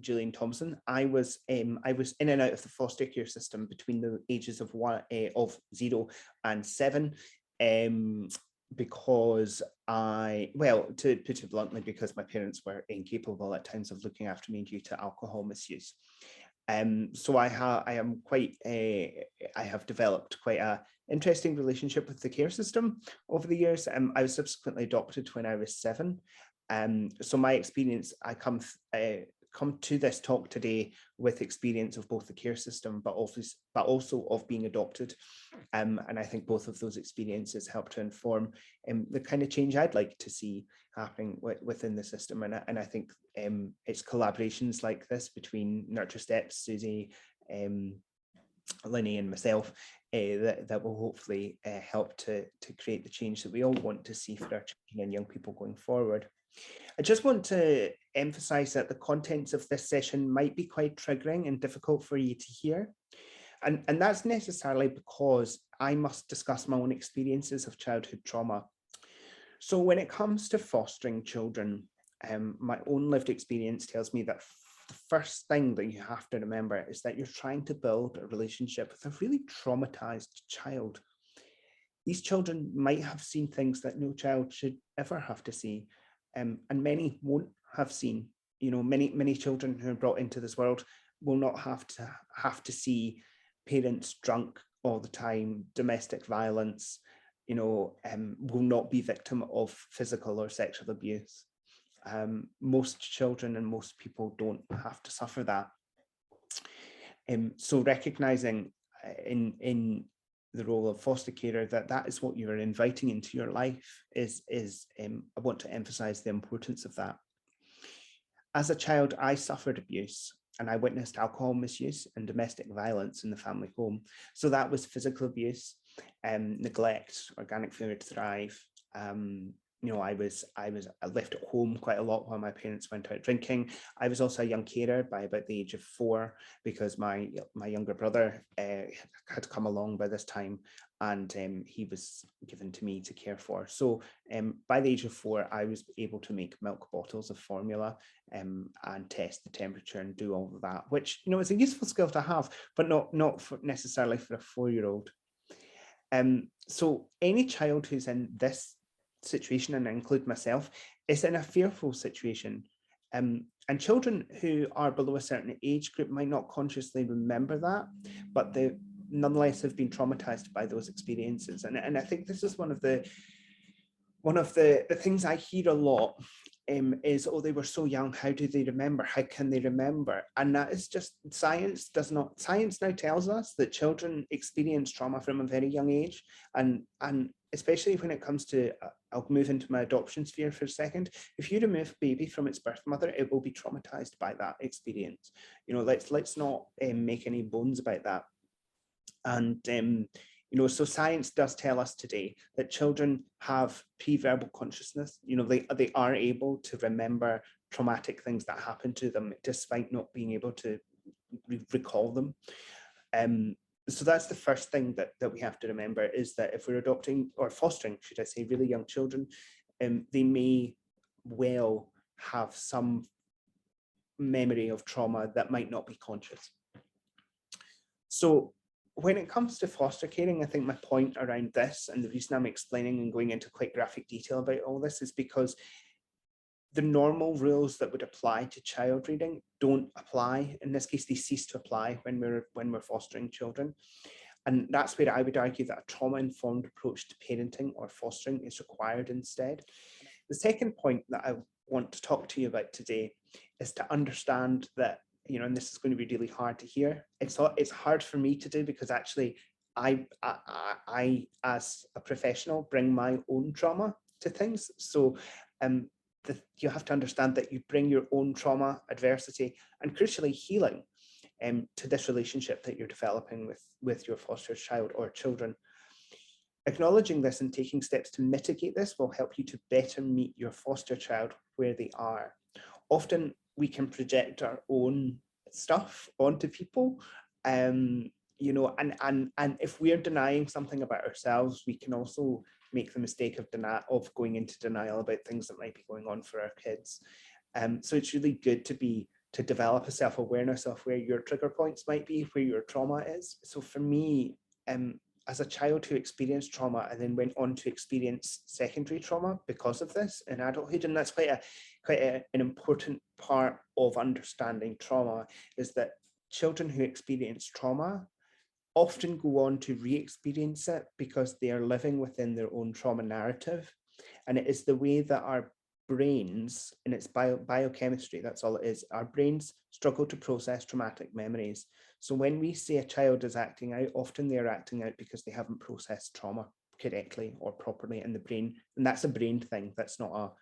Julian Thomson. I was in and out of the foster care system between the ages of 0 and 7, because to put it bluntly, because my parents were incapable at times of looking after me due to alcohol misuse. So I have developed quite a interesting relationship with the care system over the years. I was subsequently adopted when I was 7. So my experience, I come to this talk today with experience of both the care system, but also of being adopted. And I think both of those experiences help to inform the kind of change I'd like to see happening within the system. And I think it's collaborations like this between Nurture Steps, Susie, Linny and myself that will hopefully help to create the change that we all want to see for our children and young people going forward. I just want to emphasize that the contents of this session might be quite triggering and difficult for you to hear. And that's necessarily because I must discuss my own experiences of childhood trauma. So when it comes to fostering children, my own lived experience tells me that the first thing that you have to remember is that you're trying to build a relationship with a really traumatized child. These children might have seen things that no child should ever have to see. And many won't have seen. Many children who are brought into this world will not have to see parents drunk all the time, domestic violence, will not be victim of physical or sexual abuse. Most children and most people don't have to suffer that. So recognizing in the role of foster carer that is what you are inviting into your life is I want to emphasize the importance of that. As a child, I suffered abuse and I witnessed alcohol misuse and domestic violence in the family home. So that was physical abuse, neglect, organic failure to thrive. I left at home quite a lot while my parents went out drinking. I was also a young carer by about the age of 4 because my younger brother had come along by this time, and he was given to me to care for. So by the age of 4, I was able to make milk bottles of formula and test the temperature and do all of that, which is a useful skill to have, but not necessarily for a 4-year-old. So any child who's in this situation, and I include myself, is in a fearful situation. And children who are below a certain age group might not consciously remember that, but they nonetheless have been traumatized by those experiences. And I think this is one of the things I hear a lot is, oh, they were so young, how do they remember? How can they remember? And that is just, science now tells us that children experience trauma from a very young age. And especially when it comes to, I'll move into my adoption sphere for a second. If you remove a baby from its birth mother, it will be traumatized by that experience. Let's not make any bones about that. And so science does tell us today that children have pre-verbal consciousness. They are able to remember traumatic things that happened to them despite not being able to recall them. So that's the first thing that we have to remember, is that if we're adopting or fostering, should I say, really young children, they may well have some memory of trauma that might not be conscious. So when it comes to foster caring, I think my point around this, and the reason I'm explaining and going into quite graphic detail about all this, is because the normal rules that would apply to child rearing don't apply. In this case, they cease to apply when we're fostering children. And that's where I would argue that a trauma-informed approach to parenting or fostering is required instead. The second point that I want to talk to you about today is to understand that, and this is going to be really hard to hear. It's hard for me to do because actually I as a professional bring my own trauma to things. So you have to understand that you bring your own trauma, adversity, and crucially healing to this relationship that you're developing with your foster child or children. Acknowledging this and taking steps to mitigate this will help you to better meet your foster child where they are. Often we can project our own stuff onto people, and if we're denying something about ourselves, we can also make the mistake of going into denial about things that might be going on for our kids. So it's really good to be to develop a self-awareness of where your trigger points might be, where your trauma is. So for me, as a child who experienced trauma and then went on to experience secondary trauma because of this in adulthood, and that's quite an important part of understanding trauma, is that children who experience trauma often go on to re-experience it because they are living within their own trauma narrative. And it is the way that our brains, and it's biochemistry, that's all it is, our brains struggle to process traumatic memories. So when we say a child is acting out, often they're acting out because they haven't processed trauma correctly or properly in the brain. And that's a brain thing. It's not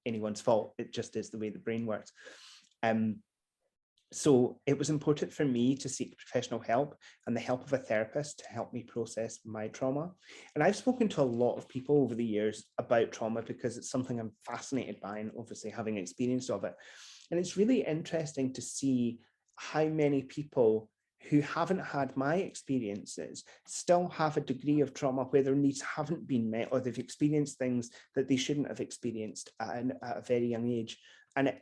anyone's fault. It just is the way the brain works. So it was important for me to seek professional help and the help of a therapist to help me process my trauma. And I've spoken to a lot of people over the years about trauma because it's something I'm fascinated by, and obviously having experience of it. And it's really interesting to see how many people who haven't had my experiences still have a degree of trauma where their needs haven't been met, or they've experienced things that they shouldn't have experienced at a very young age. And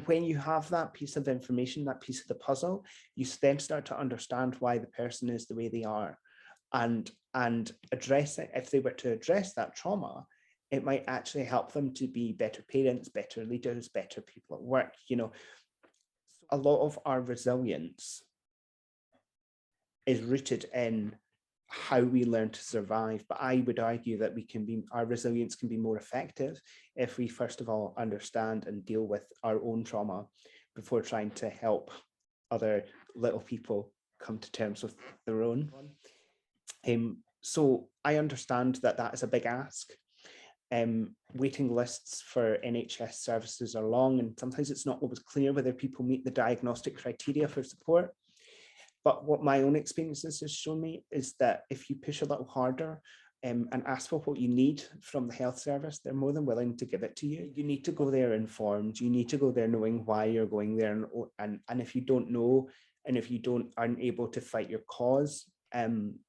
when you have that piece of information, that piece of the puzzle, you then start to understand why the person is the way they are, and address it. If they were to address that trauma, it might actually help them to be better parents, better leaders, better people at work. A lot of our resilience is rooted in how we learn to survive. But I would argue that our resilience can be more effective if we first of all understand and deal with our own trauma before trying to help other little people come to terms with their own. So I understand that is a big ask. Waiting lists for NHS services are long, and sometimes it's not always clear whether people meet the diagnostic criteria for support. But what my own experiences has shown me is that if you push a little harder and ask for what you need from the health service, they're more than willing to give it to you. You need to go there informed. You need to go there knowing why you're going there. And if you don't know, and if you aren't able to fight your cause, then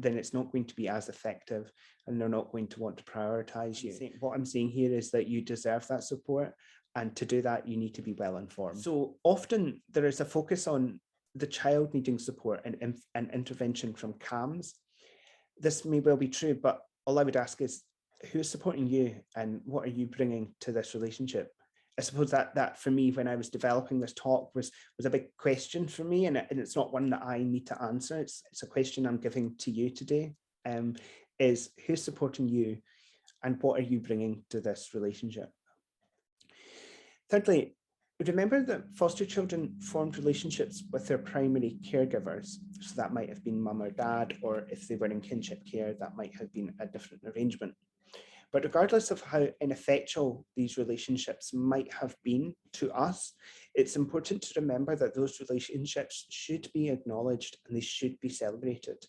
it's not going to be as effective, and they're not going to want to prioritize you. What I'm saying here is that you deserve that support. And to do that, you need to be well informed. So often there is a focus on the child needing support and intervention from CAMHS. This may well be true, but all I would ask is, who is supporting you and what are you bringing to this relationship? I suppose that for me, when I was developing this talk, was a big question for me, and it's not one that I need to answer. It's a question I'm giving to you today, is who's supporting you and what are you bringing to this relationship? Thirdly, remember that foster children formed relationships with their primary caregivers. So that might have been mum or dad, or if they were in kinship care, that might have been a different arrangement. But regardless of how ineffectual these relationships might have been to us, it's important to remember that those relationships should be acknowledged and they should be celebrated.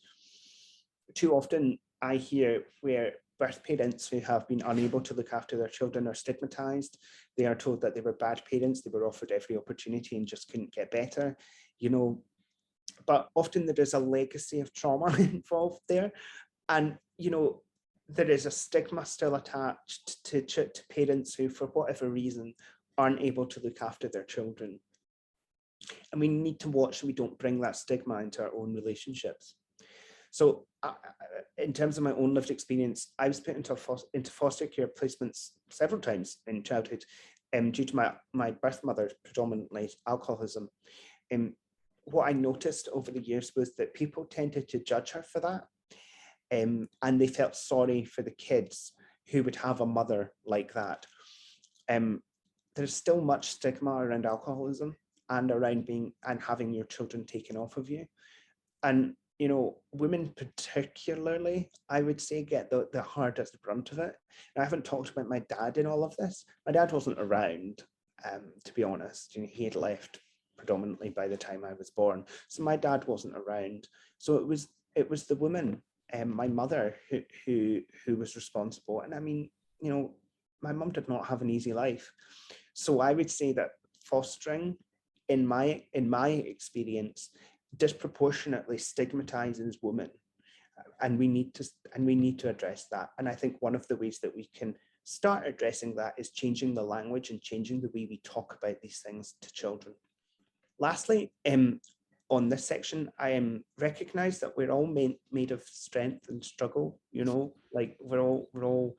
Too often I hear where birth parents who have been unable to look after their children are stigmatized. They are told that they were bad parents, they were offered every opportunity and just couldn't get better, but often there is a legacy of trauma involved there. And, there is a stigma still attached to parents who, for whatever reason, aren't able to look after their children. And we need to watch so we don't bring that stigma into our own relationships. So in terms of my own lived experience, I was put into foster care placements several times in childhood due to my birth mother's predominantly alcoholism. What I noticed over the years was that people tended to judge her for that. And they felt sorry for the kids who would have a mother like that. There's still much stigma around alcoholism and around having your children taken off of you. And women particularly, I would say, get the hardest brunt of it. And I haven't talked about my dad in all of this. My dad wasn't around, to be honest. He had left predominantly by the time I was born. So my dad wasn't around. So it was the woman, my mother, who was responsible. And I mean, my mum did not have an easy life. So I would say that fostering, in my experience, disproportionately stigmatizes women, and we need to address that. And I think one of the ways that we can Start addressing that is changing the language and changing the way we talk about these things to children. Lastly, on this section, I recognize that we're all made of strength and struggle, like we're all,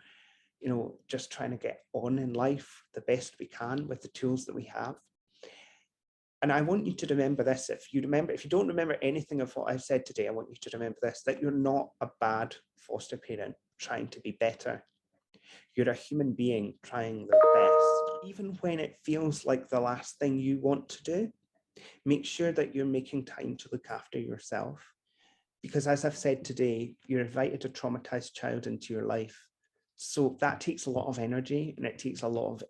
just trying to get on in life the best we can with the tools that we have. And I want you to remember this. If you don't remember anything of what I've said today, I want you to remember this, that you're not a bad foster parent trying to be better. You're a human being trying their best. Even when it feels like the last thing you want to do, make sure that you're making time to look after yourself. Because as I've said today, you're invited a traumatized child into your life. So that takes a lot of energy, and it takes a lot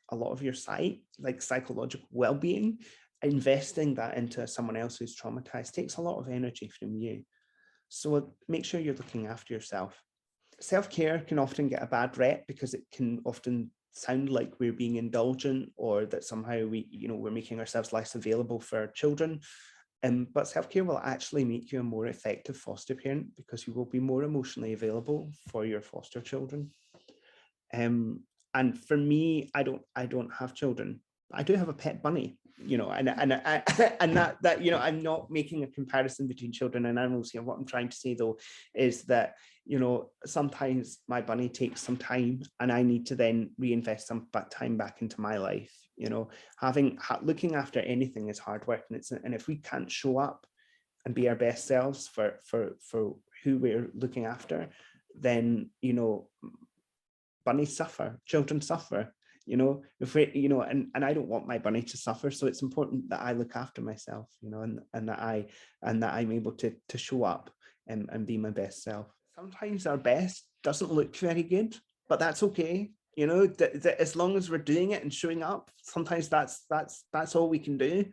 of your psychological well-being. Investing that into someone else who's traumatized takes a lot of energy from you. So make sure you're looking after yourself. Self-care can often get a bad rep because it can often sound like we're being indulgent, or that somehow we're making ourselves less available for our children. But self-care will actually make you a more effective foster parent because you will be more emotionally available for your foster children. And for me, I don't have children. I do have a pet bunny, and that I'm not making a comparison between children and animals here. What I'm trying to say though is that sometimes my bunny takes some time, and I need to then reinvest some time back into my life. Looking after anything is hard work, and if we can't show up and be our best selves for who we're looking after, then bunnies suffer, children suffer. If we, and I don't want my bunny to suffer, so it's important that I look after myself, and that I'm able to show up and be my best self. Sometimes our best doesn't look very good, but that's okay. As long as we're doing it and showing up, sometimes that's all we can do.